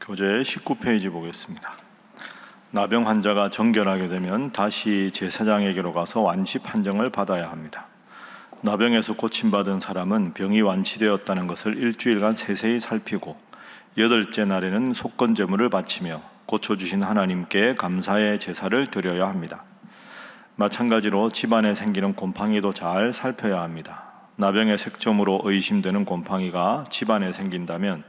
교재 19페이지 보겠습니다. 나병 환자가 정결하게 되면 다시 제사장에게로 가서 완치 판정을 받아야 합니다. 나병에서 고침받은 사람은 병이 완치되었다는 것을 일주일간 세세히 살피고 여덟째 날에는 속건제물을 바치며 고쳐주신 하나님께 감사의 제사를 드려야 합니다. 마찬가지로 집안에 생기는 곰팡이도 잘 살펴야 합니다. 나병의 색점으로 의심되는 곰팡이가 집안에 생긴다면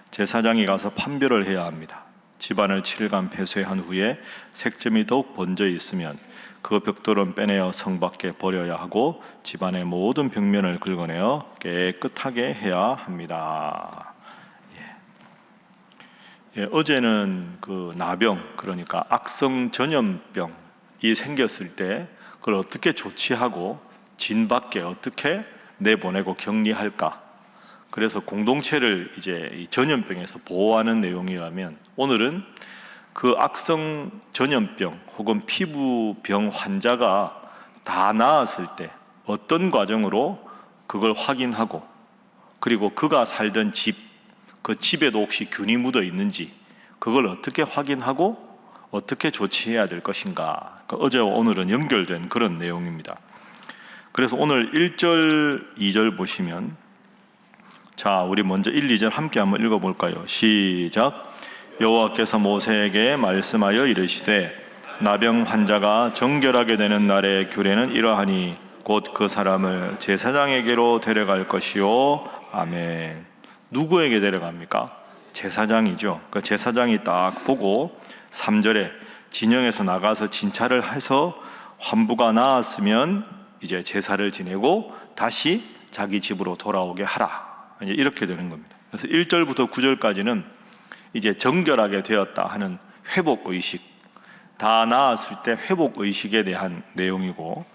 제사장이 가서 판별을 해야 합니다. 집안을 7일간 폐쇄한 후에 색점이 더욱 번져 있으면 그 벽돌은 빼내어 성 밖에 버려야 하고 집안의 모든 벽면을 긁어내어 깨끗하게 해야 합니다. 어제는 그 나병, 그러니까 악성 전염병이 생겼을 때 그걸 어떻게 조치하고 진 밖에 어떻게 내보내고 격리할까, 그래서 공동체를 이제 이 전염병에서 보호하는 내용이라면, 오늘은 그 악성 전염병 혹은 피부병 환자가 다 나았을 때 어떤 과정으로 그걸 확인하고, 그리고 그가 살던 집, 그 집에도 혹시 균이 묻어 있는지 그걸 어떻게 확인하고 어떻게 조치해야 될 것인가, 어제와 오늘은 연결된 그런 내용입니다. 그래서 오늘 1절, 2절 보시면, 자, 우리 먼저 1, 2절 함께 한번 읽어볼까요? 시작. 여호와께서 모세에게 말씀하여 이르시되 나병 환자가 정결하게 되는 날의 규례는 이러하니 곧 그 사람을 제사장에게로 데려갈 것이요. 아멘. 누구에게 데려갑니까? 제사장이죠. 그 제사장이 딱 보고 3절에 진영에서 나가서 진찰을 해서 환부가 나았으면 이제 제사를 지내고 다시 자기 집으로 돌아오게 하라, 이제 이렇게 되는 겁니다. 그래서 1절부터 9절까지는 이제 정결하게 되었다 하는 회복의식, 다 나았을 때 회복의식에 대한 내용이고,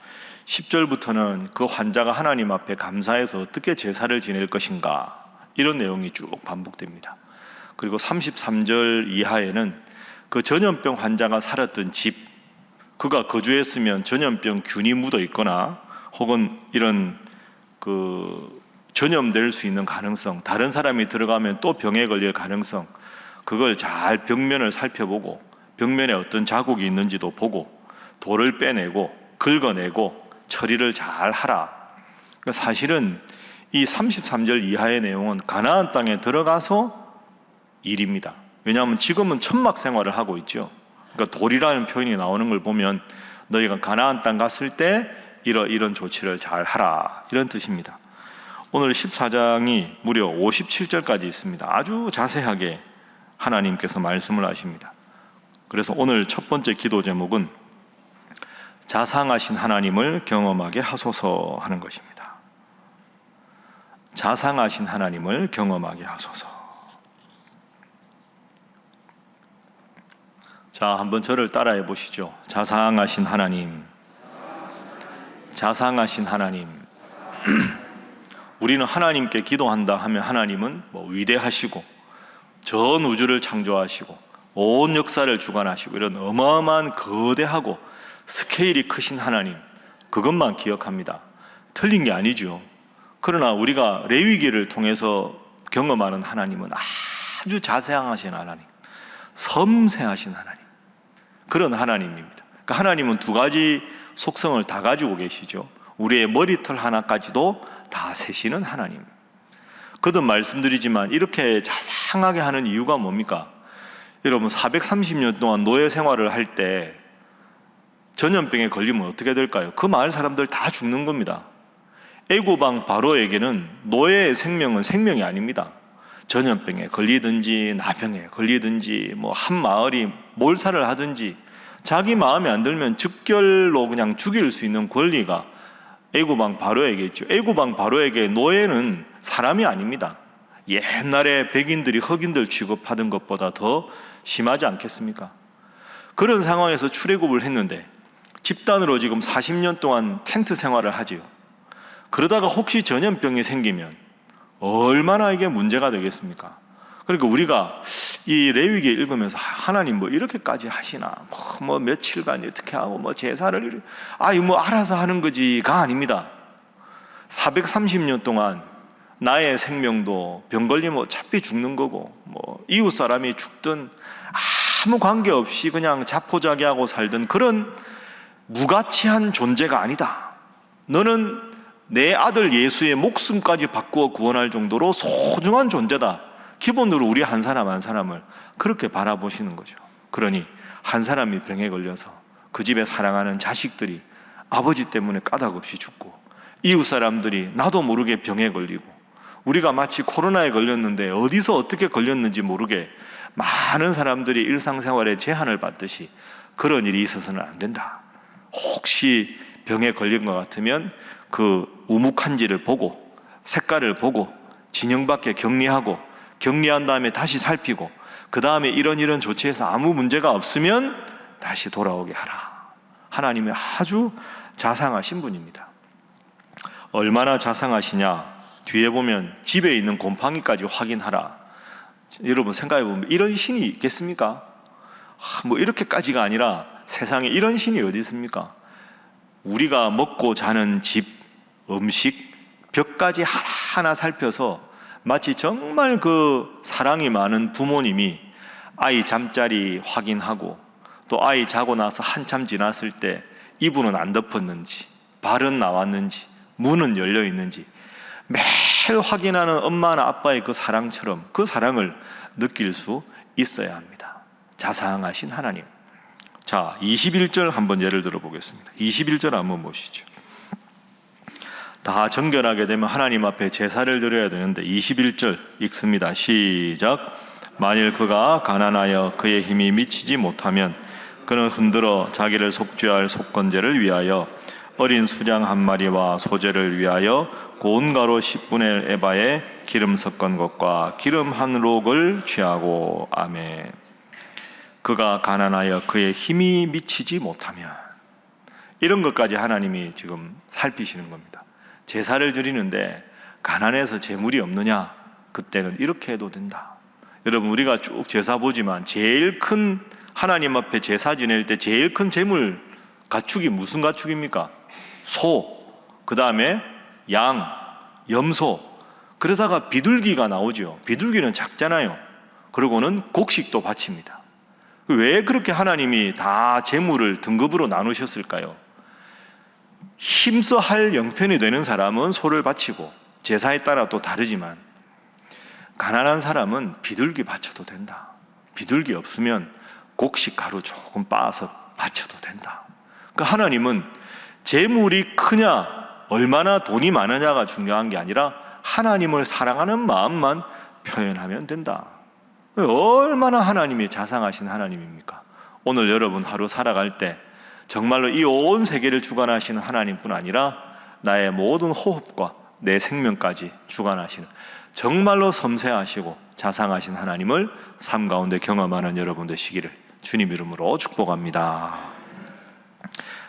10절부터는 그 환자가 하나님 앞에 감사해서 어떻게 제사를 지낼 것인가, 이런 내용이 쭉 반복됩니다. 그리고 33절 이하에는 그 전염병 환자가 살았던 집, 그가 거주했으면 전염병 균이 묻어 있거나 혹은 이런 그 전염될 수 있는 가능성, 다른 사람이 들어가면 또 병에 걸릴 가능성, 그걸 잘 벽면을 살펴보고 벽면에 어떤 자국이 있는지도 보고 돌을 빼내고 긁어내고 처리를 잘 하라. 그러니까 사실은 이 33절 이하의 내용은 가나안 땅에 들어가서 일입니다. 왜냐하면 지금은 천막 생활을 하고 있죠. 그러니까 돌이라는 표현이 나오는 걸 보면 너희가 가나안 땅 갔을 때 이런 조치를 잘 하라, 이런 뜻입니다. 오늘 14장이 무려 57절까지 있습니다. 아주 자세하게 하나님께서 말씀을 하십니다. 그래서 오늘 첫 번째 기도 제목은 자상하신 하나님을 경험하게 하소서 하는 것입니다. 자상하신 하나님을 경험하게 하소서. 자, 한번 저를 따라해 보시죠. 자상하신 하나님, 자상하신 하나님. 우리는 하나님께 기도한다 하면 하나님은 위대하시고 전 우주를 창조하시고 온 역사를 주관하시고 이런 어마어마한 거대하고 스케일이 크신 하나님, 그것만 기억합니다. 틀린 게 아니죠. 그러나 우리가 레위기를 통해서 경험하는 하나님은 아주 자세하신 하나님, 섬세하신 하나님, 그런 하나님입니다. 그러니까 하나님은 두 가지 속성을 다 가지고 계시죠. 우리의 머리털 하나까지도 다 세시는 하나님. 거듭 말씀드리지만 이렇게 자상하게 하는 이유가 뭡니까? 여러분, 430년 동안 노예 생활을 할 때 전염병에 걸리면 어떻게 될까요? 그 마을 사람들 다 죽는 겁니다. 애굽 왕 바로에게는 노예의 생명은 생명이 아닙니다. 전염병에 걸리든지 나병에 걸리든지 한 마을이 몰살을 하든지 자기 마음에 안 들면 즉결로 그냥 죽일 수 있는 권리가 애굽 왕 바로에게 있죠. 애굽 왕 바로에게 노예는 사람이 아닙니다. 옛날에 백인들이 흑인들 취급하던 것보다 더 심하지 않겠습니까? 그런 상황에서 출애굽을 했는데 집단으로 지금 40년 동안 텐트 생활을 하지요. 그러다가 혹시 전염병이 생기면 얼마나 이게 문제가 되겠습니까? 그러니까 우리가 이 레위기 읽으면서 하나님 이렇게까지 하시나, 며칠간 어떻게 하고 제사를 알아서 하는 거지가 아닙니다. 430년 동안 나의 생명도 병 걸리면 어차피 죽는 거고, 뭐 이웃 사람이 죽든 아무 관계없이 그냥 자포자기하고 살던 그런 무가치한 존재가 아니다. 너는 내 아들 예수의 목숨까지 바꾸어 구원할 정도로 소중한 존재다. 기본으로 우리 한 사람 한 사람을 그렇게 바라보시는 거죠. 그러니 한 사람이 병에 걸려서 그 집에 사랑하는 자식들이 아버지 때문에 까닭없이 죽고, 이웃 사람들이 나도 모르게 병에 걸리고, 우리가 마치 코로나에 걸렸는데 어디서 어떻게 걸렸는지 모르게 많은 사람들이 일상생활에 제한을 받듯이 그런 일이 있어서는 안 된다. 혹시 병에 걸린 것 같으면 그 우묵한지를 보고, 색깔을 보고, 진영밖에 격리하고, 격리한 다음에 다시 살피고, 그 다음에 이런 조치해서 아무 문제가 없으면 다시 돌아오게 하라. 하나님은 아주 자상하신 분입니다. 얼마나 자상하시냐, 뒤에 보면 집에 있는 곰팡이까지 확인하라. 여러분 생각해 보면 이런 신이 있겠습니까? 뭐 이렇게까지가 아니라 세상에 이런 신이 어디 있습니까? 우리가 먹고 자는 집, 음식, 벽까지 하나하나 살펴서 마치 정말 그 사랑이 많은 부모님이 아이 잠자리 확인하고, 또 아이 자고 나서 한참 지났을 때 이불은 안 덮었는지, 발은 나왔는지, 문은 열려 있는지 매일 확인하는 엄마나 아빠의 그 사랑처럼 그 사랑을 느낄 수 있어야 합니다. 자상하신 하나님. 자, 21절 한번 예를 들어 보겠습니다. 21절 한번 보시죠. 다 정결하게 되면 하나님 앞에 제사를 드려야 되는데 21절 읽습니다. 시작. 만일 그가 가난하여 그의 힘이 미치지 못하면 그는 흔들어 자기를 속죄할 속건제를 위하여 어린 수장 한 마리와 소제를 위하여 고운 가루 10분의 1 에바에 기름 섞은 것과 기름 한 록을 취하고. 아멘. 그가 가난하여 그의 힘이 미치지 못하면, 이런 것까지 하나님이 지금 살피시는 겁니다. 제사를 드리는데 가난해서 재물이 없느냐? 그때는 이렇게 해도 된다. 여러분, 우리가 쭉 제사 보지만 제일 큰, 하나님 앞에 제사 지낼 때 제일 큰 재물 가축이 무슨 가축입니까? 소, 그 다음에 양, 염소, 그러다가 비둘기가 나오죠. 비둘기는 작잖아요. 그리고는 곡식도 바칩니다. 왜 그렇게 하나님이 다 재물을 등급으로 나누셨을까요? 힘써 할 형편이 되는 사람은 소를 바치고, 제사에 따라 또 다르지만 가난한 사람은 비둘기 바쳐도 된다. 비둘기 없으면 곡식 가루 조금 빻아서 바쳐도 된다. 그러니까 하나님은 재물이 크냐, 얼마나 돈이 많으냐가 중요한 게 아니라 하나님을 사랑하는 마음만 표현하면 된다. 얼마나 하나님이 자상하신 하나님입니까? 오늘 여러분 하루 살아갈 때 정말로 이 온 세계를 주관하시는 하나님뿐 아니라 나의 모든 호흡과 내 생명까지 주관하시는 정말로 섬세하시고 자상하신 하나님을 삶 가운데 경험하는 여러분 되시기를 주님 이름으로 축복합니다.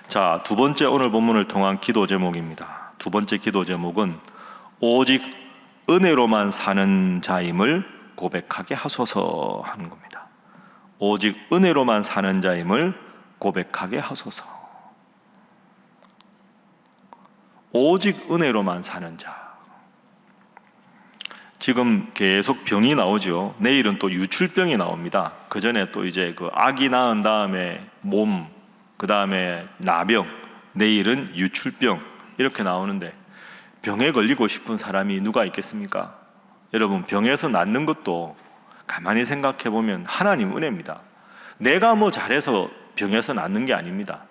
자, 두 번째 오늘 본문을 통한 기도 제목입니다. 두 번째 기도 제목은 오직 은혜로만 사는 자임을 고백하게 하소서 하는 겁니다. 오직 은혜로만 사는 자임을 고백하게 하소서. 오직 은혜로만 사는 자. 지금 계속 병이 나오죠. 내일은 또 유출병이 나옵니다. 그 전에 또 이제 그 아기 낳은 다음에 몸, 그 다음에 나병, 내일은 유출병, 이렇게 나오는데 병에 걸리고 싶은 사람이 누가 있겠습니까? 여러분, 병에서 낫는 것도 가만히 생각해 보면 하나님 은혜입니다. 내가 뭐 잘해서 병에서 낫는 게 아닙니다.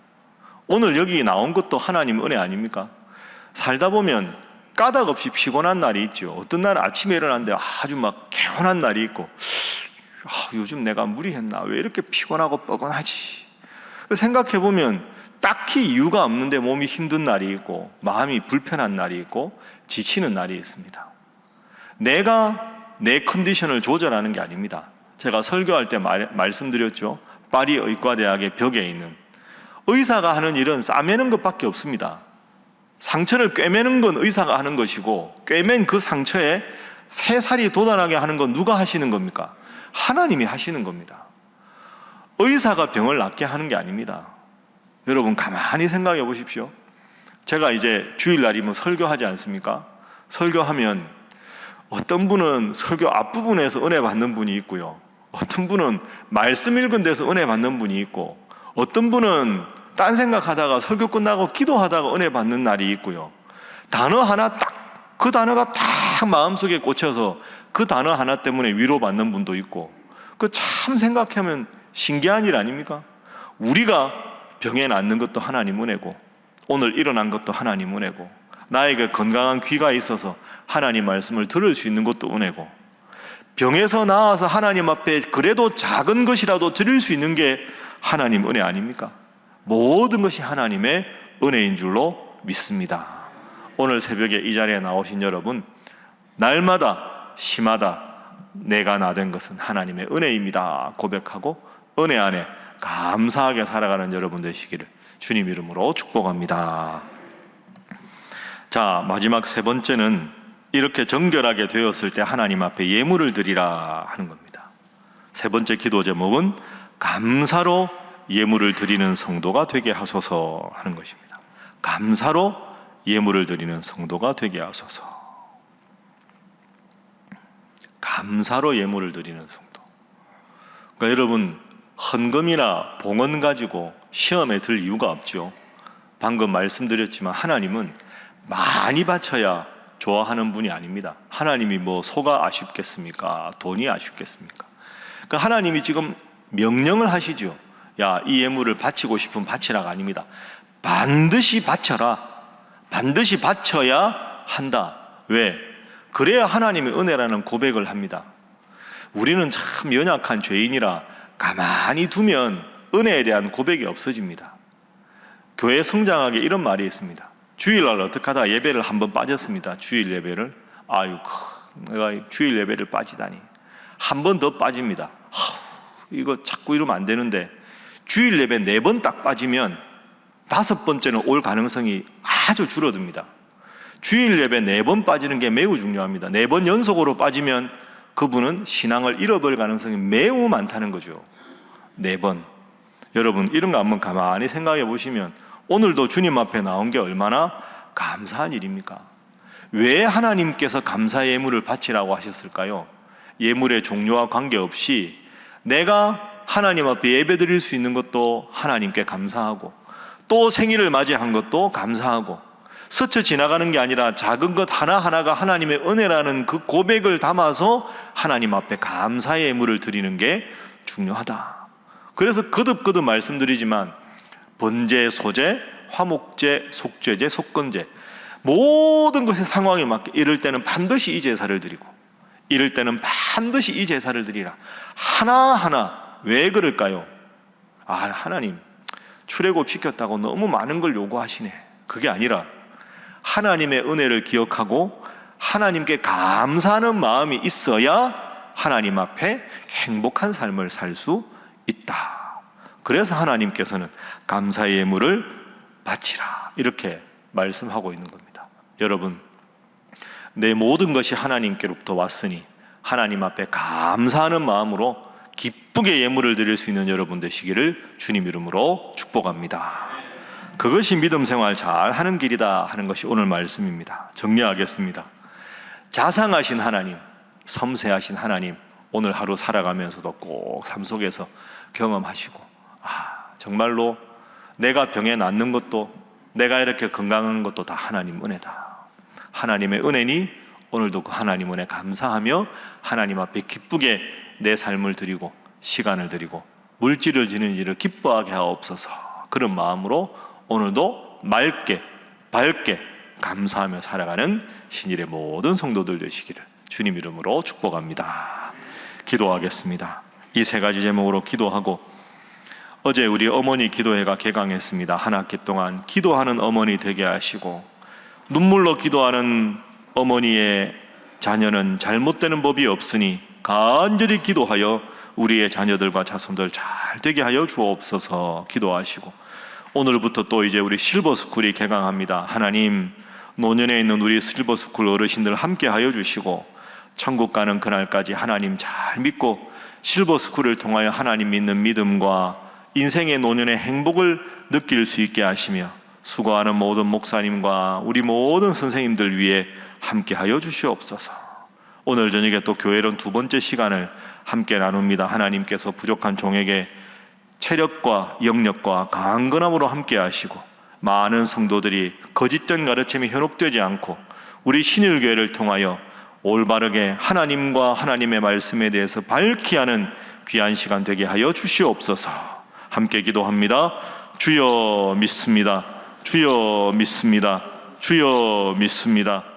오늘 여기 나온 것도 하나님 은혜 아닙니까? 살다 보면 까닭 없이 피곤한 날이 있죠. 어떤 날은 아침에 일어났는데 아주 막 개운한 날이 있고, 요즘 내가 무리했나? 왜 이렇게 피곤하고 뻐근하지? 생각해 보면 딱히 이유가 없는데 몸이 힘든 날이 있고, 마음이 불편한 날이 있고, 지치는 날이 있습니다. 내가 내 컨디션을 조절하는 게 아닙니다. 제가 설교할 때 말씀드렸죠. 파리 의과대학의 벽에 있는 의사가 하는 일은 싸매는 것밖에 없습니다. 상처를 꿰매는 건 의사가 하는 것이고, 꿰맨 그 상처에 새살이 돋아나게 하는 건 누가 하시는 겁니까? 하나님이 하시는 겁니다. 의사가 병을 낫게 하는 게 아닙니다. 여러분, 가만히 생각해 보십시오. 제가 이제 주일날이면 설교하지 않습니까? 설교하면 어떤 분은 설교 앞부분에서 은혜 받는 분이 있고요, 어떤 분은 말씀 읽은 데서 은혜 받는 분이 있고, 어떤 분은 딴 생각하다가 설교 끝나고 기도하다가 은혜 받는 날이 있고요, 단어 하나 딱, 그 단어가 딱 마음속에 꽂혀서 그 단어 하나 때문에 위로받는 분도 있고, 그 참 생각하면 신기한 일 아닙니까? 우리가 병에 낫는 것도 하나님 은혜고, 오늘 일어난 것도 하나님 은혜고, 나에게 건강한 귀가 있어서 하나님 말씀을 들을 수 있는 것도 은혜고, 병에서 나아서 하나님 앞에 그래도 작은 것이라도 드릴 수 있는 게 하나님 은혜 아닙니까? 모든 것이 하나님의 은혜인 줄로 믿습니다. 오늘 새벽에 이 자리에 나오신 여러분, 날마다 시마다 내가 나된 것은 하나님의 은혜입니다 고백하고 은혜 안에 감사하게 살아가는 여러분 되시기를 주님 이름으로 축복합니다. 자, 마지막 세 번째는 이렇게 정결하게 되었을 때 하나님 앞에 예물을 드리라 하는 겁니다. 세 번째 기도 제목은 감사로 예물을 드리는 성도가 되게 하소서 하는 것입니다. 감사로 예물을 드리는 성도가 되게 하소서. 감사로 예물을 드리는 성도. 그러니까 여러분, 헌금이나 봉헌 가지고 시험에 들 이유가 없죠. 방금 말씀드렸지만 하나님은 많이 바쳐야 좋아하는 분이 아닙니다. 하나님이 뭐 소가 아쉽겠습니까? 돈이 아쉽겠습니까? 그러니까 하나님이 지금 명령을 하시죠. 야, 이 예물을 바치고 싶으면 바치라가 아닙니다. 반드시 바쳐라. 반드시 바쳐야 한다. 왜? 그래야 하나님의 은혜라는 고백을 합니다. 우리는 참 연약한 죄인이라 가만히 두면 은혜에 대한 고백이 없어집니다. 교회 성장하게 이런 말이 있습니다. 주일날 어떻게 하다 예배를 한번 빠졌습니다. 주일 예배를. 아유, 내가 주일 예배를 빠지다니. 한 번 더 빠집니다. 이거 자꾸 이러면 안 되는데, 주일 예배 4번 딱 빠지면 5번째는 올 가능성이 아주 줄어듭니다. 주일 예배 4번 빠지는 게 매우 중요합니다. 4번 연속으로 빠지면 그분은 신앙을 잃어버릴 가능성이 매우 많다는 거죠. 4번. 여러분, 이런 거 한번 가만히 생각해 보시면 오늘도 주님 앞에 나온 게 얼마나 감사한 일입니까? 왜 하나님께서 감사 예물을 바치라고 하셨을까요? 예물의 종류와 관계없이 내가 하나님 앞에 예배 드릴 수 있는 것도 하나님께 감사하고, 또 생일을 맞이한 것도 감사하고, 스쳐 지나가는 게 아니라 작은 것 하나하나가 하나님의 은혜라는 그 고백을 담아서 하나님 앞에 감사의 예물을 드리는 게 중요하다. 그래서 거듭 말씀드리지만 번제, 소제, 화목제, 속죄제, 속건제, 모든 것의 상황에 맞게 이럴 때는 반드시 이 제사를 드리고, 이럴 때는 반드시 이 제사를 드리라. 하나하나. 왜 그럴까요? 하나님 출애굽 시켰다고 너무 많은 걸 요구하시네. 그게 아니라 하나님의 은혜를 기억하고 하나님께 감사하는 마음이 있어야 하나님 앞에 행복한 삶을 살 수 있다. 그래서 하나님께서는 감사의 예물을 바치라 이렇게 말씀하고 있는 겁니다. 여러분, 내 모든 것이 하나님께로부터 왔으니 하나님 앞에 감사하는 마음으로 기쁘게 예물을 드릴 수 있는 여러분 되시기를 주님 이름으로 축복합니다. 그것이 믿음 생활 잘 하는 길이다 하는 것이 오늘 말씀입니다. 정리하겠습니다. 자상하신 하나님, 섬세하신 하나님, 오늘 하루 살아가면서도 꼭 삶 속에서 경험하시고, 정말로 내가 병에 낫는 것도, 내가 이렇게 건강한 것도 다 하나님 은혜다. 하나님의 은혜니 오늘도 그 하나님 은혜 감사하며 하나님 앞에 기쁘게 내 삶을 드리고 시간을 드리고 물질을 지는 일을 기뻐하게 하옵소서. 그런 마음으로 오늘도 맑게 밝게 감사하며 살아가는 신일의 모든 성도들 되시기를 주님 이름으로 축복합니다. 기도하겠습니다. 이 세 가지 제목으로 기도하고, 어제 우리 어머니 기도회가 개강했습니다. 한 학기 동안 기도하는 어머니 되게 하시고, 눈물로 기도하는 어머니의 자녀는 잘못되는 법이 없으니 간절히 기도하여 우리의 자녀들과 자손들 잘 되게 하여 주옵소서 기도하시고, 오늘부터 또 이제 우리 실버스쿨이 개강합니다. 하나님, 노년에 있는 우리 실버스쿨 어르신들 함께 하여 주시고 천국 가는 그날까지 하나님 잘 믿고 실버스쿨을 통하여 하나님 믿는 믿음과 인생의 노년의 행복을 느낄 수 있게 하시며, 수고하는 모든 목사님과 우리 모든 선생님들 위해 함께 하여 주시옵소서. 오늘 저녁에 또 교회론 두 번째 시간을 함께 나눕니다. 하나님께서 부족한 종에게 체력과 영력과 강건함으로 함께 하시고 많은 성도들이 거짓된 가르침이 현혹되지 않고 우리 신일교회를 통하여 올바르게 하나님과 하나님의 말씀에 대해서 밝히 하는 귀한 시간 되게 하여 주시옵소서. 함께 기도합니다. 주여 믿습니다. 주여 믿습니다. 주여 믿습니다.